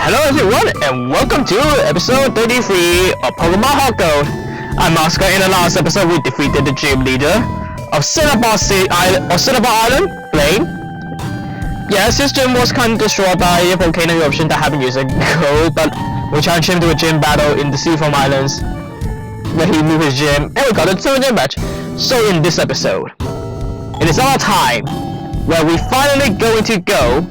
Hello everyone, and welcome to episode 33 of Pokemon Heart Gold. I'm Oscar. In the last episode, we defeated the gym leader of Cinnabar Island, Blaine. Yes, his gym was kind of destroyed by a volcano eruption that happened years ago, but we challenged him to a gym battle in the Seafoam Islands, where he moved his gym, and we got a gym match. So in this episode, it is our time, where we finally going to go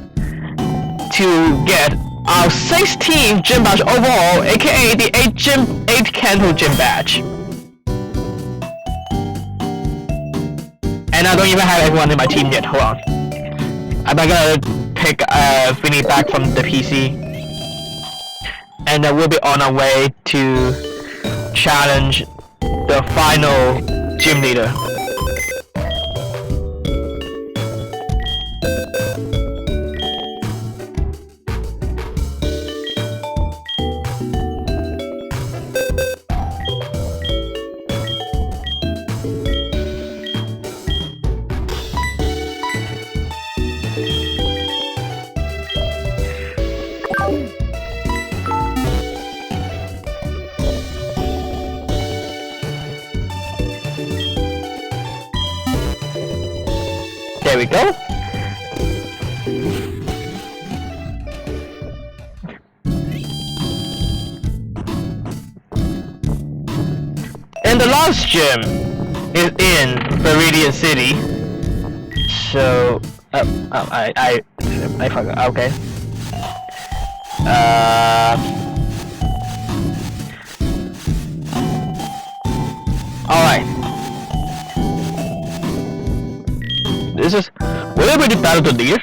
to get our 16th gym badge overall, aka the 8 Kanto gym badge. And I don't even have everyone in my team yet, hold on. I'm gonna pick Vinny back from the PC. And then we'll be on our way to challenge the final gym leader. There we go. And the last gym is in Viridian City. So, I forgot. Okay. All right. This is, will it really battle the leader?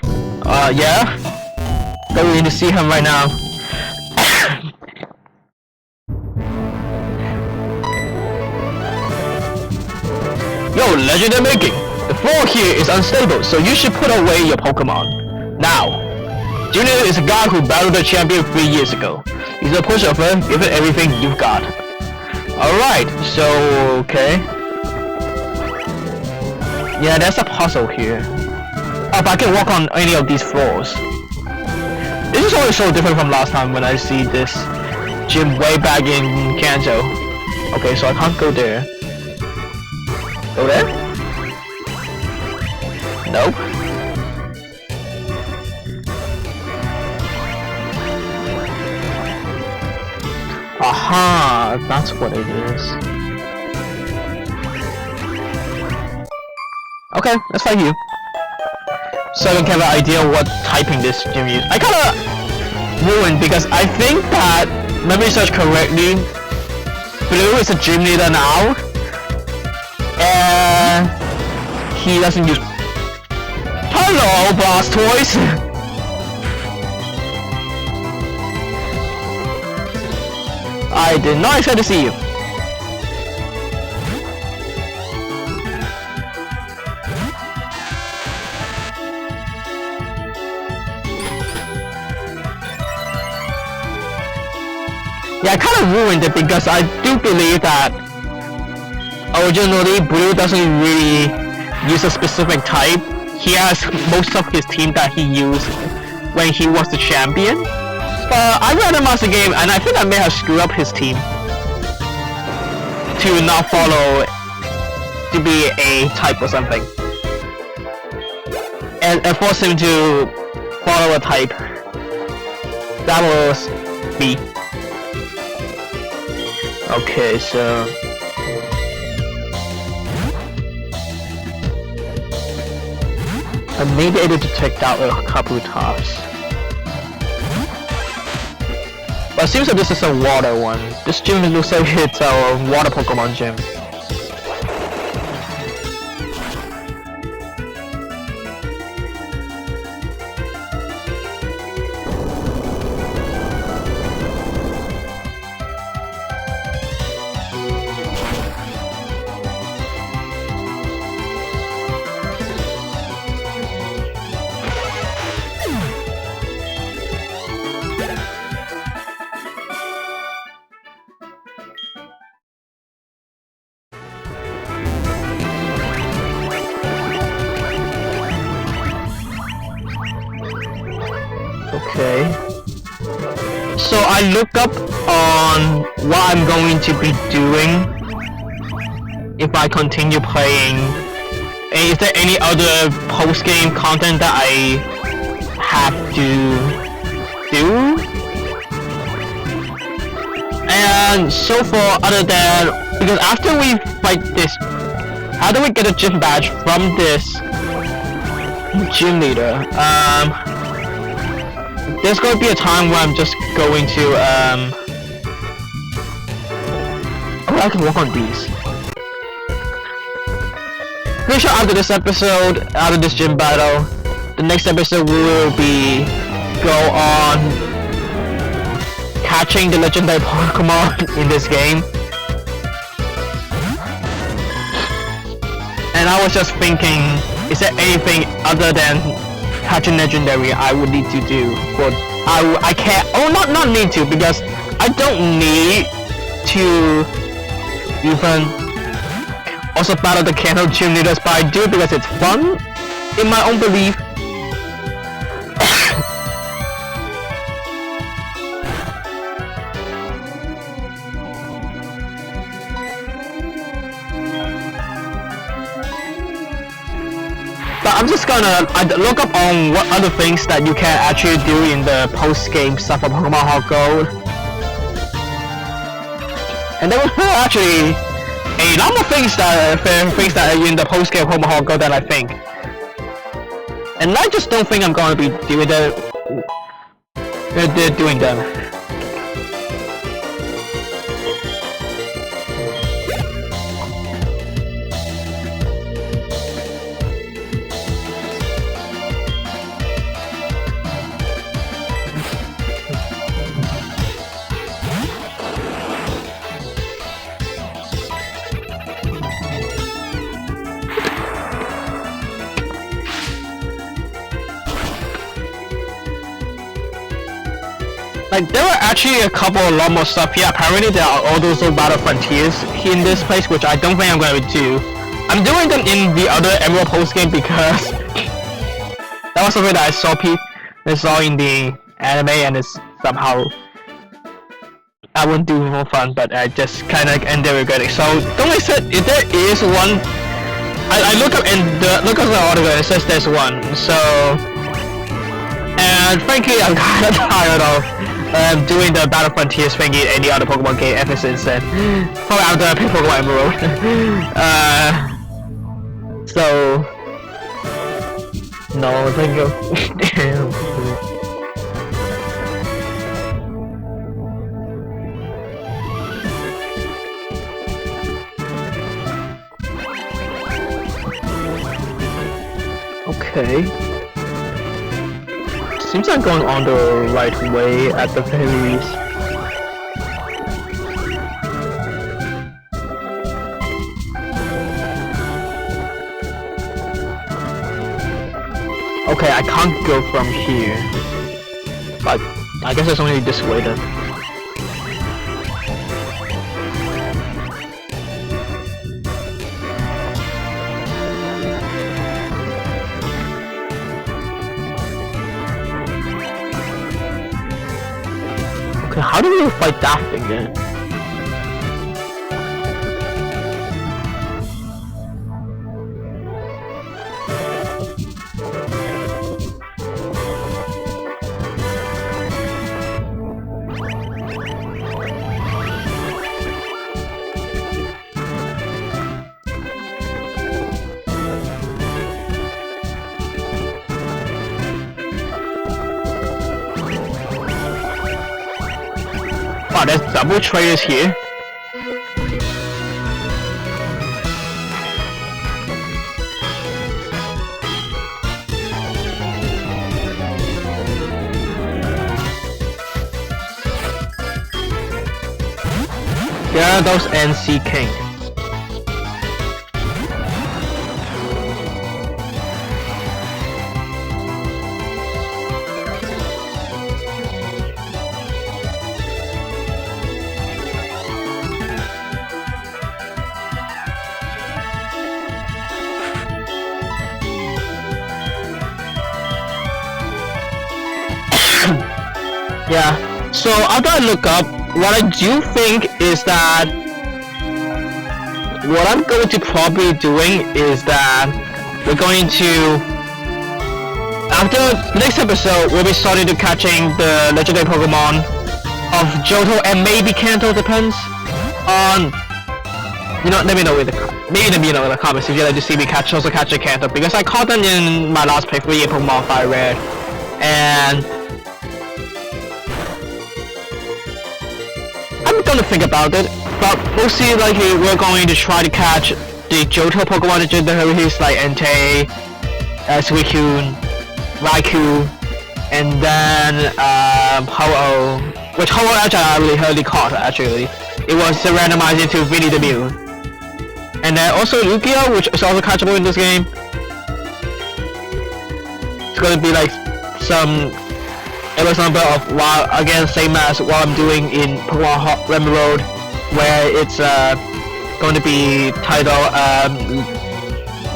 Yeah. But we need to see him right now. Yo, legend in making. The floor here is unstable, so you should put away your Pokemon. Now, Junior is a guy who battled the champion 3 years ago. He's a pushover, give it everything you've got. Alright, so, okay. Yeah, there's a puzzle here. Oh, but I can walk on any of these floors. This is always so different from last time when I see this gym way back in Kanto. Okay, so I can't go there. Go there? Nope. Aha, that's what it is. Okay, let's fight you. So I can have an idea what typing this gym is. I kinda ruined because I think that, let me search correctly, Blue is a gym leader now, and he doesn't use. Hello, Blastoise! I did not expect to see you. Yeah, I kind of ruined it because I do believe that originally Blue doesn't really use a specific type. He has most of his team that he used when he was the champion. But I randomized the game and I think I may have screwed up his team to not follow to be a type or something. And forced him to follow a type. That was B. Okay, so I may be able to take out a couple tops. But it seems like this is a water one. This gym looks like it's a water Pokemon gym. Okay. So I look up on what I'm going to be doing if I continue playing. And is there any other post-game content that I have to do? And so far, other than because after we fight this, after we get a gym badge from this gym leader, there's going to be a time where I'm just going to oh, I can work on these. Pretty sure after this episode, after this gym battle, the next episode will be go on catching the legendary Pokemon in this game. And I was just thinking, is there anything other than catching legendary I would need to do? But I can't. Oh, not need to, because I don't need to even also battle the Kanto gym leaders, but I do because it's fun, in my own belief. But I'm just gonna look up on what other things that you can actually do in the post-game stuff of Pokemon Heart Gold. And there were actually a lot more things that are in the post-game Pokemon Heart Gold that I think. And I just don't think I'm gonna be doing them. Like, there were actually a lot more stuff here. Apparently there are all those little battle frontiers here in this place, which I don't think I'm going to do. I'm doing them in the other Emerald post game because that was something that I saw in the anime, and it's somehow I wouldn't do more fun, but I just kind of ended regretting. So don't we said if there is one, I look up in the article and it says there's one. So, and frankly, I'm kind of tired of doing the Battle Frontiers thing in any other Pokemon game ever since then. Probably after I picked Pokemon Emerald. So no, thank you. Okay. Seems like going on the right way at the very least. Okay, I can't go from here. But I guess it's only this way then. Okay, how do we fight that thing then? Wow, there's double traders here. Gyarados and Sea King. Yeah. So after I look up, what I do think is that what I'm going to probably doing is that we're going to, after next episode, we'll be starting to catching the legendary Pokemon of Johto and maybe Kanto, depends on, let me know in the comments if you'd like to see me also catch a Kanto, because I caught them in my last playthrough in Pokemon Fire Red, and I'm gonna think about it, but mostly likely we're going to try to catch the Johto Pokemon legendaries like Entei, Suicune, Raikou, and then Ho-Oh, which Ho-Oh actually I really hardly caught actually. It was randomized into Vinny the Mew. And then also Lugia, which is also catchable in this game. It's gonna be like some endless number of, while again same as what I'm doing in Pokemon Rainbow Road, where it's going to be titled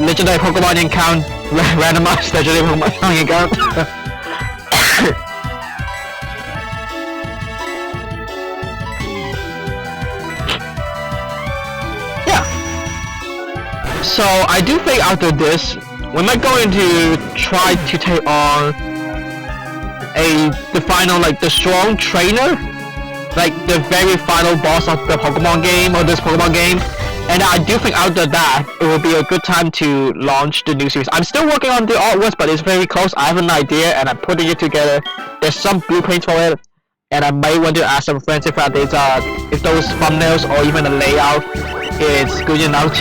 Legendary Pokemon Encounter Randomized Legendary Pokemon Encounter. So I do think after this, we might going to try to take on the final, like the strong trainer, like the very final boss of the Pokemon game, or this Pokemon game. And I do think after that, it will be a good time to launch the new series. I'm still working on the artworks, but it's very close. I have an idea and I'm putting it together. There's some blueprints for it, and I might want to ask some friends if those thumbnails or even the layout is good enough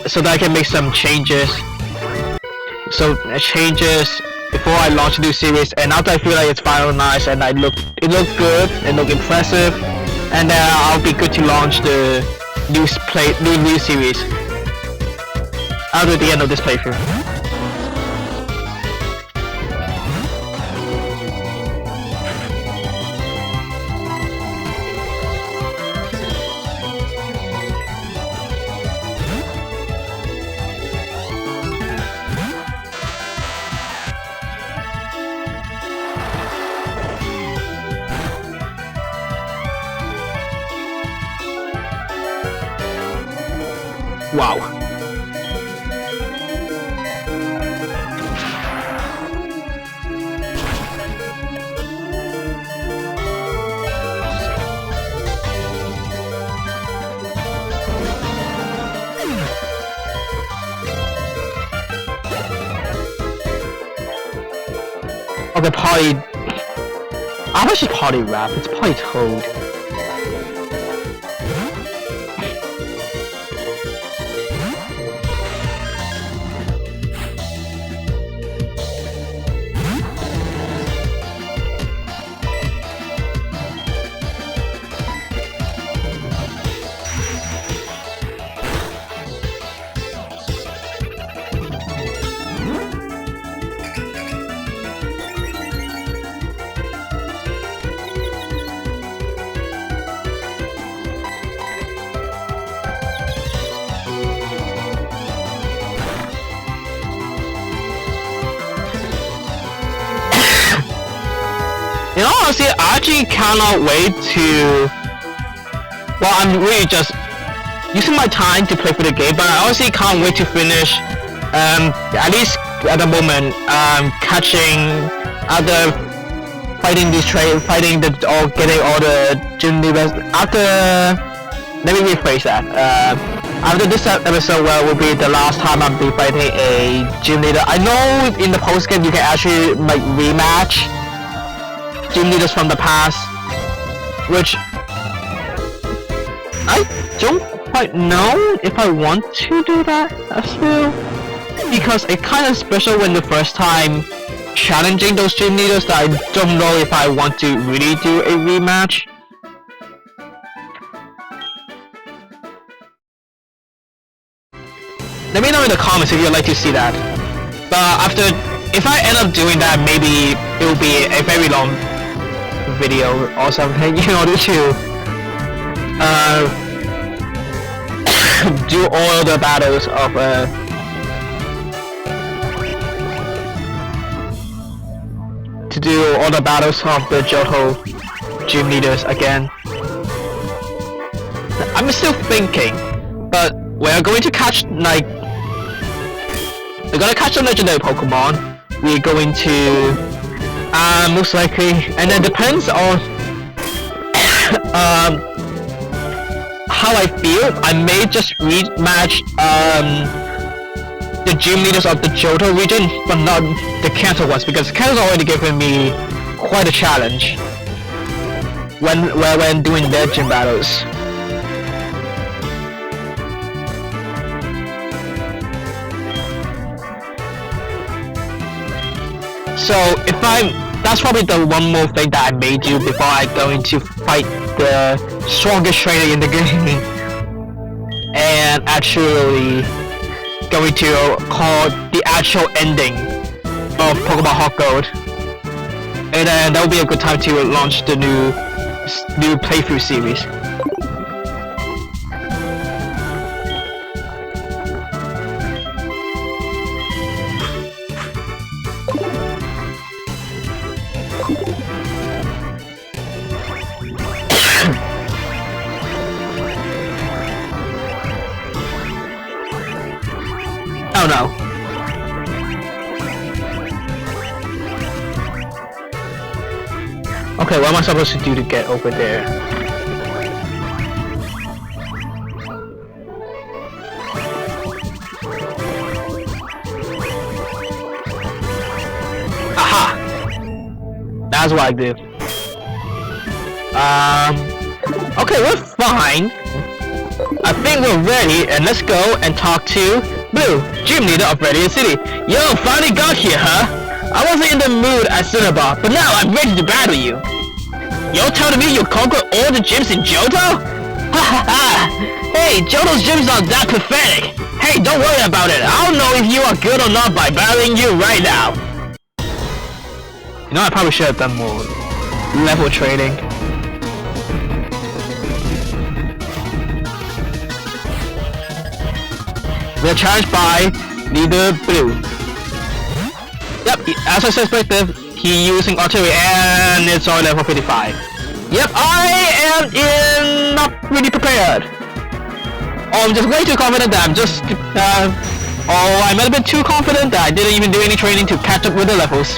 so that I can make some changes. So changes before I launch the new series, and after I feel like it's finalized and it looked good and look impressive, and then I'll be good to launch the new series after the end of this playthrough. Wow. Okay, probably. I wish it's probably rap. It's probably Toad. Honestly, I actually cannot wait to. Well, I'm really just using my time to play for the game, but I honestly can't wait to finish. At least at the moment, catching other fighting these or getting all the gym leaders. Let me rephrase that. After this episode, well, will be the last time I'll be fighting a gym leader. I know in the post game you can actually like rematch gym leaders from the past, which I don't quite know if I want to do that as well, because it's kind of special when the first time challenging those gym leaders that I don't know if I want to really do a rematch. Let me know in the comments if you'd like to see that. But if I end up doing that, maybe it will be a very long video or something in order to do all the battles of do all the battles of the Johto gym leaders again. I'm still thinking, but we're going to catch like we're gonna catch a legendary Pokemon. We're going to most likely, and it depends on how I feel. I may just rematch the gym leaders of the Johto region, but not the Kanto ones, because Kanto's already given me quite a challenge when doing their gym battles. So that's probably the one more thing that I may do before I go into fight the strongest trainer in the game, and actually going to call the actual ending of Pokemon Heart Gold, and then that would be a good time to launch the new playthrough series. Oh no. Okay, what am I supposed to do to get over there? Aha! That's what I do. Okay, we're fine. I think we're ready, and let's go and talk to Blue, gym leader of Radiant City. Yo, finally got here, huh? I wasn't in the mood at Cinnabar, but now I'm ready to battle you. You're telling me you conquered all the gyms in Johto? Ha ha ha! Hey, Johto's gym's not that pathetic. Hey, don't worry about it. I don't know if you are good or not by battling you right now. You know, I probably should have done more level training. We're challenged by Leader Blue. Yep, as I suspected, he's using artillery and it's on level 55. Yep, I am not really prepared. Oh, I'm just way too confident that I'm a bit too confident that I didn't even do any training to catch up with the levels.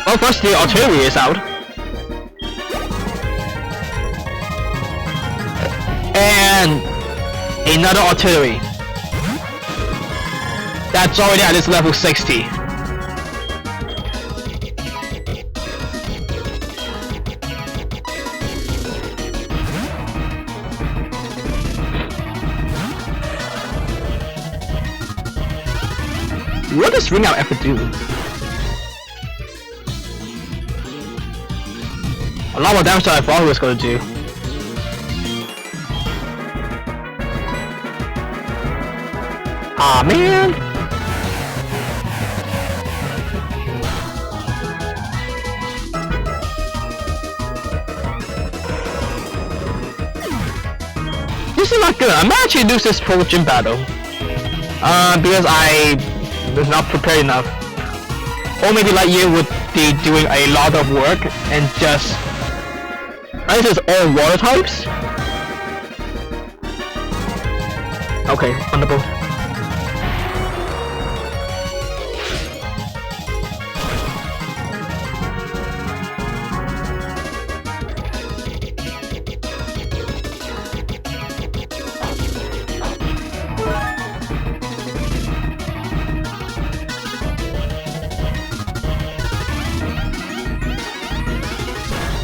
Well, first the artillery is out. And another artillery. That's already at its level 60. What does Ring Out ever do? A lot more damage than I thought he was going to do. Aw, man! This is not good. I might actually lose this whole gym battle. Because I was not prepared enough. Or maybe Lightyear would be doing a lot of work and just... This is all water types? Okay, on the boat.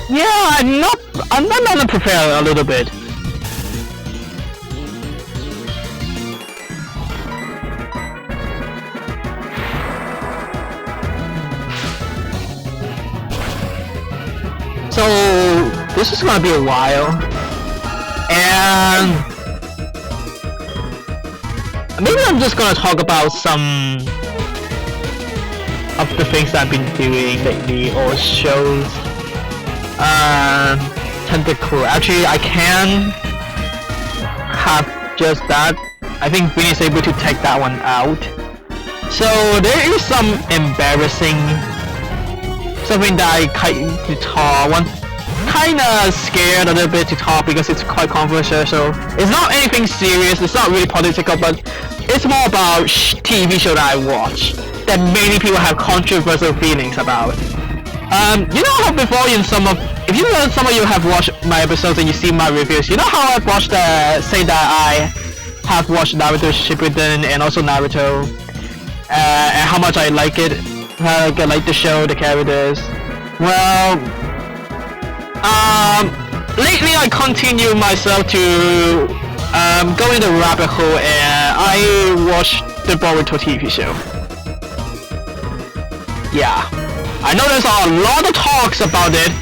Yeah, I'm not prepared a little bit. So this is gonna be a while, and maybe I'm just gonna talk about some of the things I've been doing lately or shows tend to cool. Actually, I can have just that. I think Vinny is able to take that one out. So there is some embarrassing, something that I kinda scared a little bit to talk because it's quite controversial. So it's not anything serious. It's not really political, but it's more about TV show that I watch that many people have controversial feelings about. You know how before if you know some of you have watched my episodes and you see my reviews, you know how I've watched say that I have watched Naruto Shippuden and also Naruto, and how much I like it, how I like the show, the characters. Well, lately I continue myself to go in the rabbit hole and I watched the Boruto TV show. Yeah, I know there's a lot of talks about it,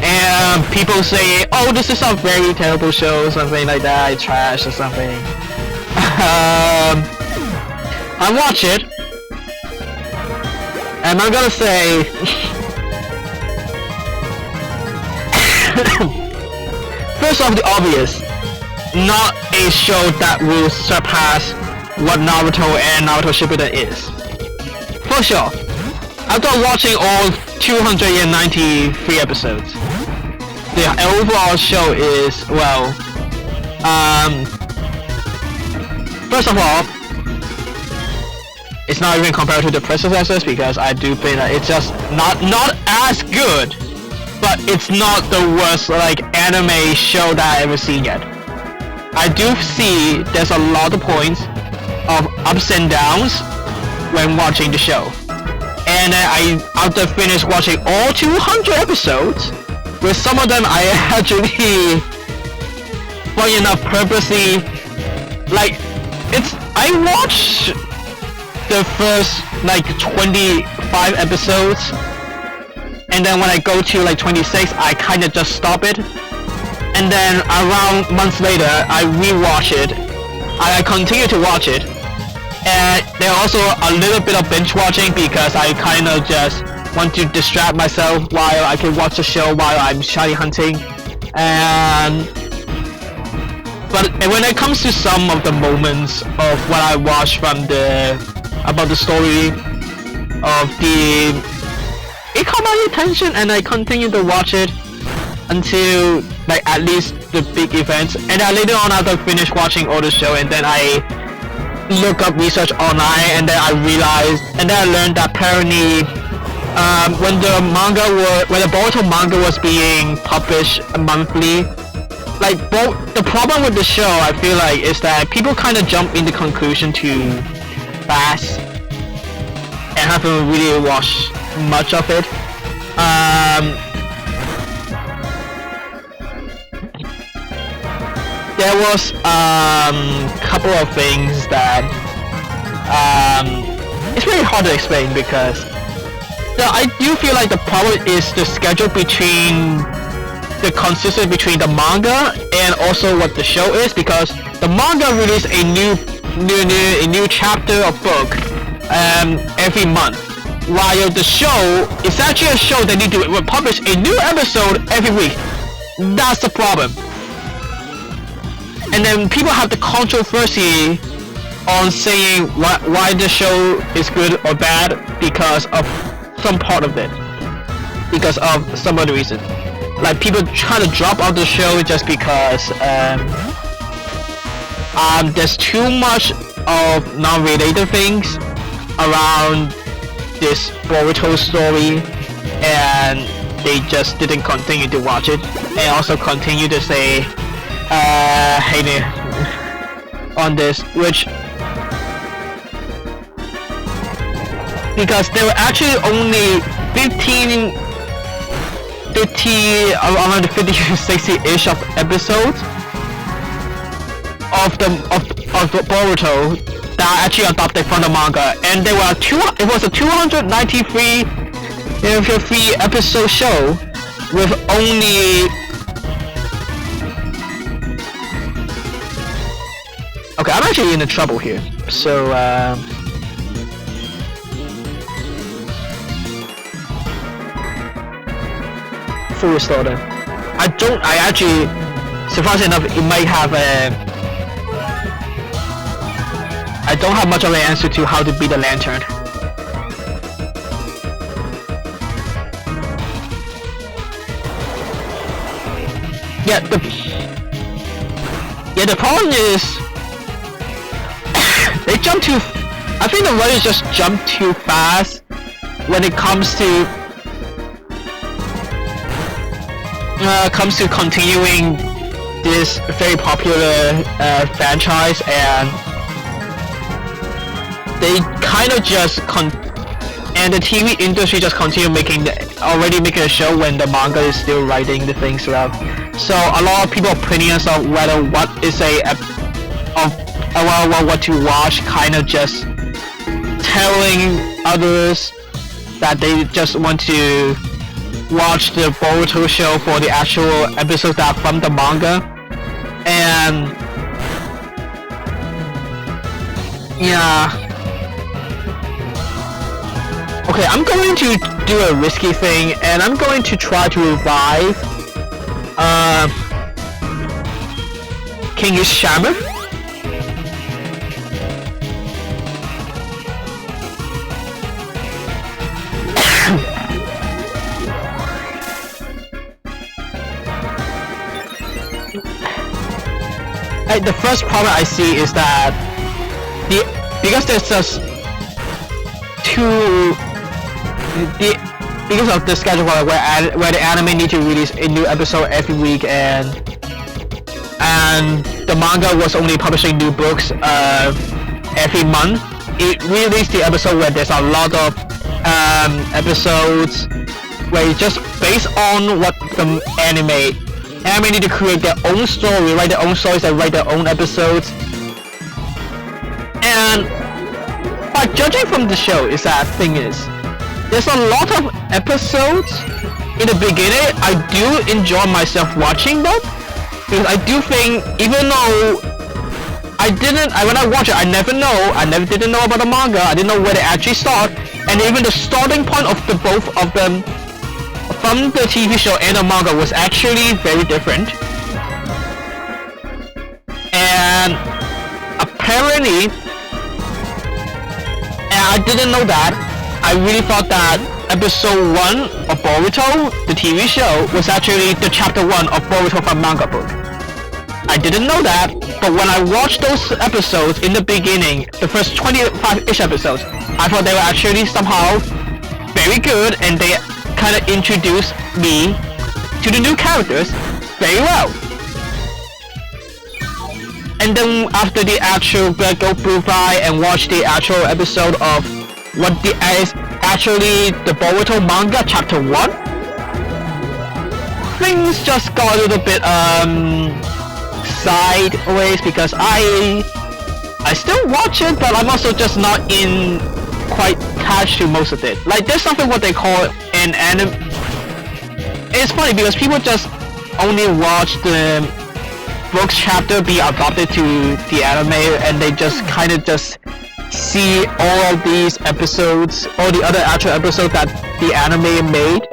and people say, oh, this is a very terrible show, something like that, it's trash or something. I watch it, and I'm gonna say, first off, the obvious, not a show that will surpass what Naruto and Naruto Shippuden is. For sure. After watching all 293 episodes, the overall show is, well, first of all, it's not even compared to the predecessors because I do think that it's just not as good, but it's not the worst like anime show that I've ever seen yet. I do see there's a lot of points of ups and downs when watching the show. And then after finish watching all 200 episodes, with some of them I actually, funny enough, purposely, like, I watched the first like 25 episodes, and then when I go to like 26, I kind of just stop it, and then around months later, I rewatch it, I continue to watch it. And there's also a little bit of binge watching because I kind of just want to distract myself while I can watch the show while I'm shiny hunting. But when it comes to some of the moments of what I watch from about the story of it caught my attention, and I continue to watch it until like at least the big events. And then later on, after I finish watching all the show, and then I look up research online, and then I realized, and then I learned that apparently when the Boruto manga was being published monthly, like the problem with the show, I feel like, is that people kind of jump into conclusion too fast and haven't really watched much of it. There was couple of things that it's really hard to explain because I do feel like the problem is the schedule between the consistency between the manga and also what the show is, because the manga releases a new chapter of book every month, while the show is actually a show that need to publish a new episode every week. That's the problem. And then people have the controversy on saying why the show is good or bad because of some part of it, because of some other reason. Like people try to drop out the show just because there's too much of non-related things around this Boruto story, and they just didn't continue to watch it, and also continue to say hate it on this, which because there were actually only around 50 to 60-ish of episodes of Boruto that actually adopted from the manga, and there were it was a 293 episode show with only. Okay, I'm actually in trouble here. So to restore them? I actually, surprisingly enough, it might have a... I don't have much of an answer to how to beat the lantern. Yeah, the problem is they jump too. I think the runners just jump too fast when it comes to continuing this very popular franchise, and they kind of just and the TV industry just continue already making a show when the manga is still writing the things throughout. So a lot of people opinions on whether what is what to watch, kind of just telling others that they just want to watch the Boruto show for the actual episodes that are from the manga. And yeah, okay, I'm going to do a risky thing, and I'm going to try to revive King Ishama. The first problem I see is that because there's just because of the schedule where the anime need to release a new episode every week, and the manga was only publishing new books every month. It released the episode where there's a lot of episodes where it's just based on what the anime need to create their own story, write their own stories, and write their own episodes. And but judging from the show, is that thing is, there's a lot of episodes. In the beginning, I do enjoy myself watching them, because I do think, even though when I watch it, I never didn't know about the manga. I didn't know where they actually start, and even the starting point of the both of them from the TV show and the manga was actually very different. And apparently, and I didn't know that. I really thought that episode 1 of Boruto, the TV show, was actually the chapter 1 of Boruto from manga book. I didn't know that, but when I watched those episodes in the beginning, the first 25-ish episodes, I thought they were actually somehow very good, and they kind of introduced me to the new characters very well. And then after the actual go through by and watch the actual episode of what is actually the Boruto manga chapter 1, things just got a little bit sideways, because I still watch it, but I'm also just not in quite attached to most of it. Like, there's something what they call an anime. It's funny because people just only watch the books chapter be adopted to the anime, and they just kind of just see all of these episodes, all the other actual episodes that the anime made,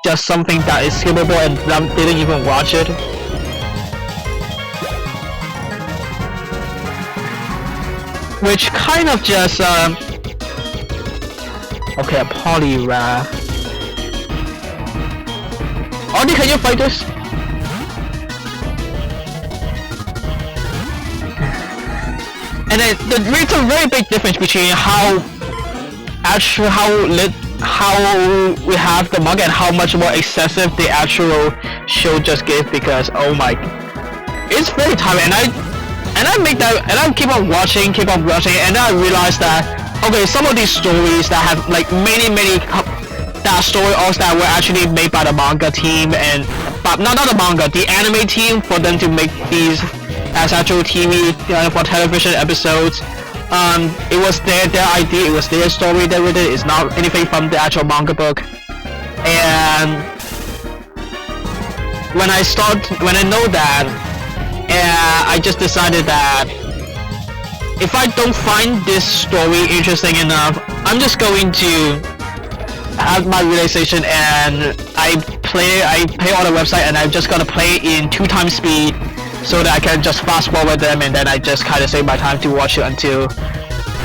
just something that is skippable, and didn't even watch it. Which kind of just okay, a Poliwrath. Audie, can you fight this? And then there's a very big difference between how we have the manga and how much more excessive the actual show just gave, because oh my, it's very tiring, and I keep on watching, and then I realized that okay, some of these stories that have like many that story arcs that were actually made by the manga team, and but not the manga, the anime team, for them to make these as actual TV for television episodes. It was their idea, it was their story that with it. It's not anything from the actual manga book. And when I know that, I just decided that if I don't find this story interesting enough, I'm just going to have my realization and I pay on the website and I'm just gonna play in 2 times speed so that I can just fast forward them, and then I just kind of save my time to watch it until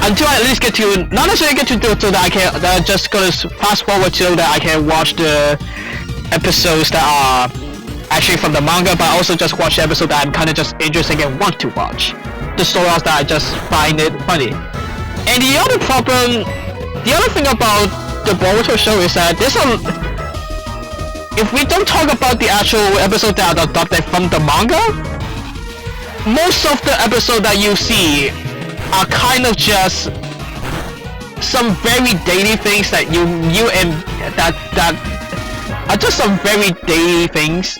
I at least get to, not necessarily get to do it so that that I'm just gonna fast forward so that I can watch the episodes that are actually from the manga, but also just watch the episode that I'm kind of just interested and want to watch. The stories that I just find it funny. And the other thing about the Boruto show is that if we don't talk about the actual episode that are adapted from the manga, most of the episodes that you see are kind of just some very daily things that that are just some very daily things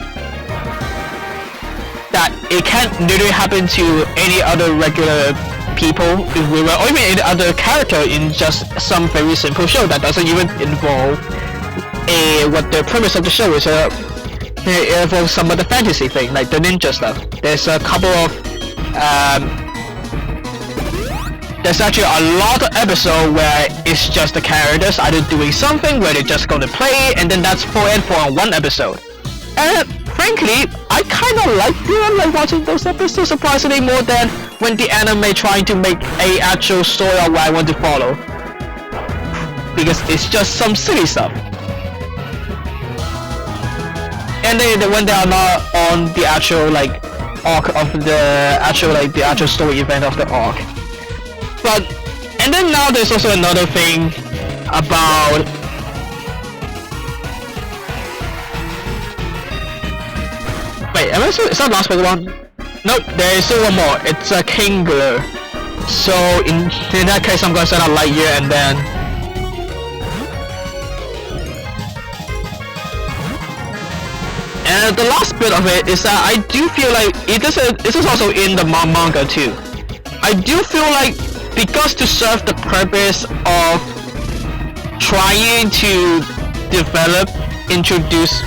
that it can't literally happen to any other regular people if we were, or even any other character in just some very simple show that doesn't even involve what the premise of the show is. It involves some of the fantasy thing, like the ninja stuff. There's a couple of there's actually a lot of episodes where it's just the characters either doing something where they're just gonna play, and then that's for one episode. And frankly, I kind of like watching those episodes surprisingly more than when the anime trying to make a actual story of what I want to follow, because it's just some silly stuff. And when they are not on the actual arc of the actual story event of the arc. But and then now there's also another thing about wait, is that last Pokemon? Nope, there is still one more. It's a Kingler. So in that case, I'm gonna send out Lightyear, and then the last bit of it is that I do feel like this is also in the manga too. I do feel like, because to serve the purpose of trying to introduce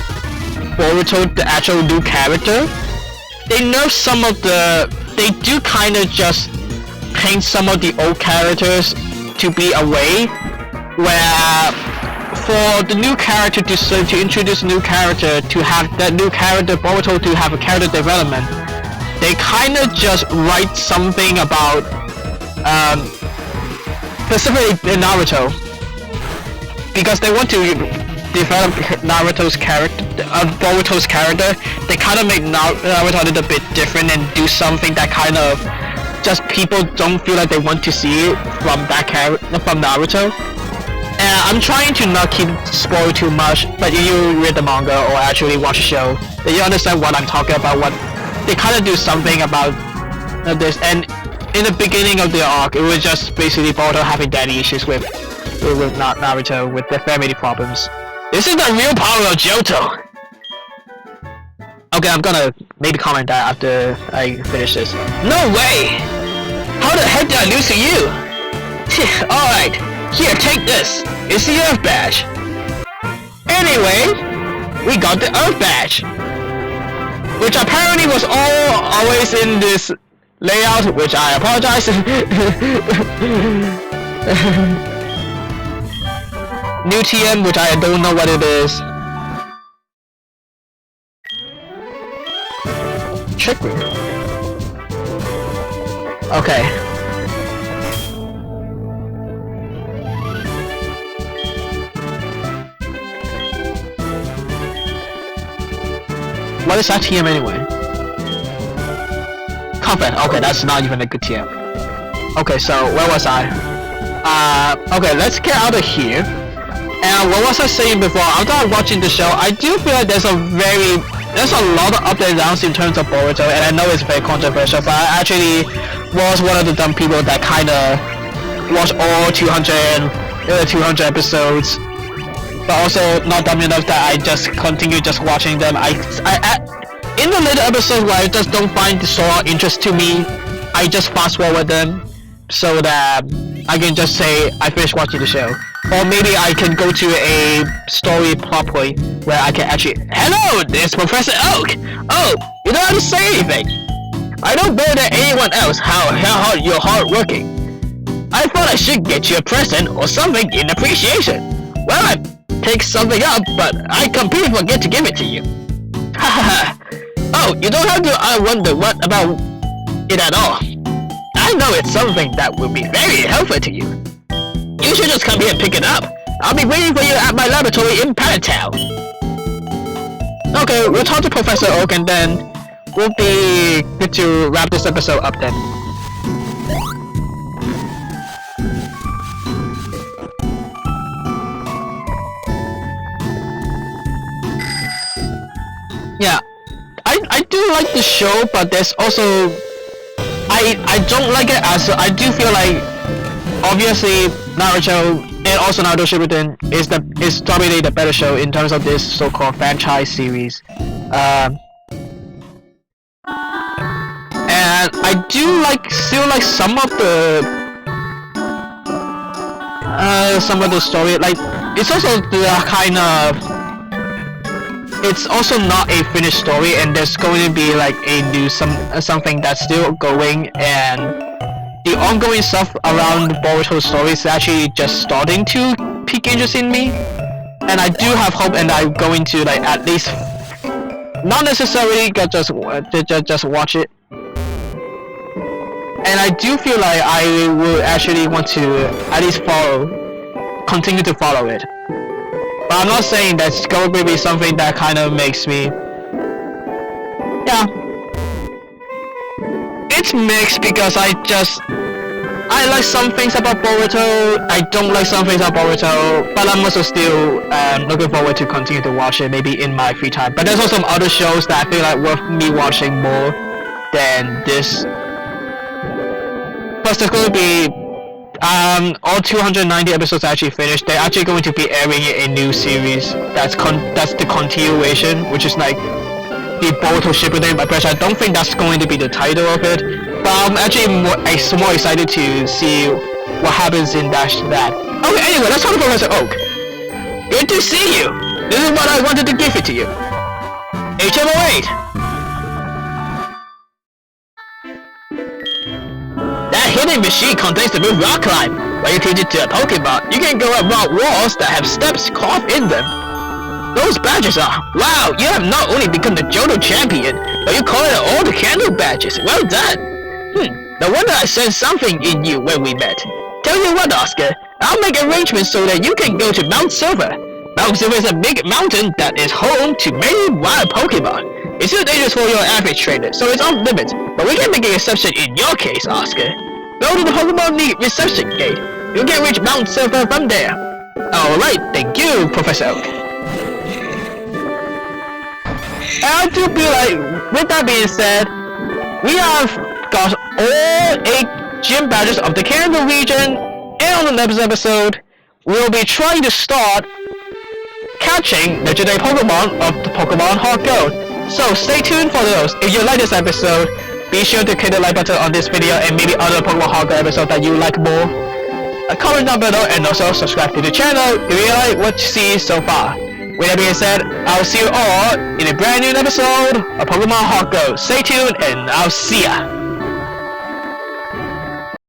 Boruto, the actual new character, they do kind of just paint some of the old characters to be a way where for the new character to introduce a new character, to have that new character Boruto to have a character development, they kind of just write something about specifically in Naruto, because they want to develop Boruto's character. They kind of make Naruto a little bit different and do something that kind of just people don't feel like they want to see it from Naruto. And I'm trying to not keep spoil too much, but if you read the manga or actually watch the show, then you understand what I'm talking about. What they kind of do something about this. And in the beginning of the arc, it was just basically Boruto having daddy issues with Naruto, with their family problems. This is the real power of Johto! Okay, I'm gonna maybe comment that after I finish this. No way! How the heck did I lose to you? Alright, here, take this. It's the Earth Badge. Anyway, we got the Earth Badge, which apparently was always in this layout, which I apologize. New TM, which I don't know what it is. Trick Room. Okay. What is that TM anyway? Combat. Okay, that's not even a good TM. Okay, so where was I? Okay, let's get out of here. And what was I saying before? After watching the show, I do feel like there's a lot of ups and downs in terms of Boruto, and I know it's very controversial, but I actually was one of the dumb people that kind of watched all 200 episodes, but also not dumb enough that I just continue just watching them. In the later episodes where I just don't find the story interest to me, I just fast forward them so that I can just say I finished watching the show. Or maybe I can go to a story plot point where I can actually, hello, there's Professor Oak! Oh, you don't have to say anything! I know better than anyone else how hard you're hardworking. I thought I should get you a present or something in appreciation. Well, pick something up, but I completely forget to give it to you. Haha. Oh, you don't have to wonder what about it at all. I know it's something that will be very helpful to you. You should just come here and pick it up. I'll be waiting for you at my laboratory in Town. Okay, we'll talk to Professor Oak and then we'll be good to wrap this episode up then. Yeah, I do like the show, but there's also I don't like it as I do feel like obviously Naruto and also Naruto Shippuden is probably the better show in terms of this so-called franchise series. And I do still like some of the story. Like it's also the kind of it's also not a finished story, and there's going to be like a new something that's still going, and the ongoing stuff around Boruto's story is actually just starting to pique interest in me, and I do have hope, and I'm going to like at least not necessarily just watch it, and I do feel like I will actually want to at least continue to follow it. But I'm not saying that's going to be something that kind of makes me... Yeah. It's mixed because I like some things about Boruto, I don't like some things about Boruto, but I'm also still looking forward to continue to watch it, maybe in my free time. But there's also some other shows that I feel like worth me watching more than this. Plus there's going to be... all 290 episodes are actually finished. They're actually going to be airing a new series that's the continuation, which is like the Boruto Shippuden, but I don't think that's going to be the title of it. But I'm actually more excited to see what happens in that. Okay, anyway, let's talk to Professor Oak. Good to see you. This is what I wanted to give it to you. HM08. That hidden machine contains the move Rock Climb. When you teach it to a Pokemon, you can go up rock walls that have steps carved in them. Those badges are... Wow, you have not only become the Johto champion, but you call it all the candle badges. Well done. No wonder I sensed something in you when we met. Tell you what, Oscar, I'll make arrangements so that you can go to Mount Silver. Mount Silver is a big mountain that is home to many wild Pokemon. It's too dangerous for your average trainer, so it's off limits, but we can make an exception in your case, Oscar. Go to the Pokemon League reception gate. You can reach Mount Silver from there. Alright, thank you, Professor Oak. And I do feel like, with that being said, we have got all 8 gym badges of the Kanto region, and on the next episode, we'll be trying to start catching legendary Pokemon of the Pokemon Heart Gold. So stay tuned for those. If you like this episode, be sure to click the like button on this video and maybe other Pokemon Heart Gold episodes that you like more. Comment down below and also subscribe to the channel if you like what you see so far. With that being said, I'll see you all in a brand new episode of Pokemon Heart Gold. Stay tuned and I'll see ya!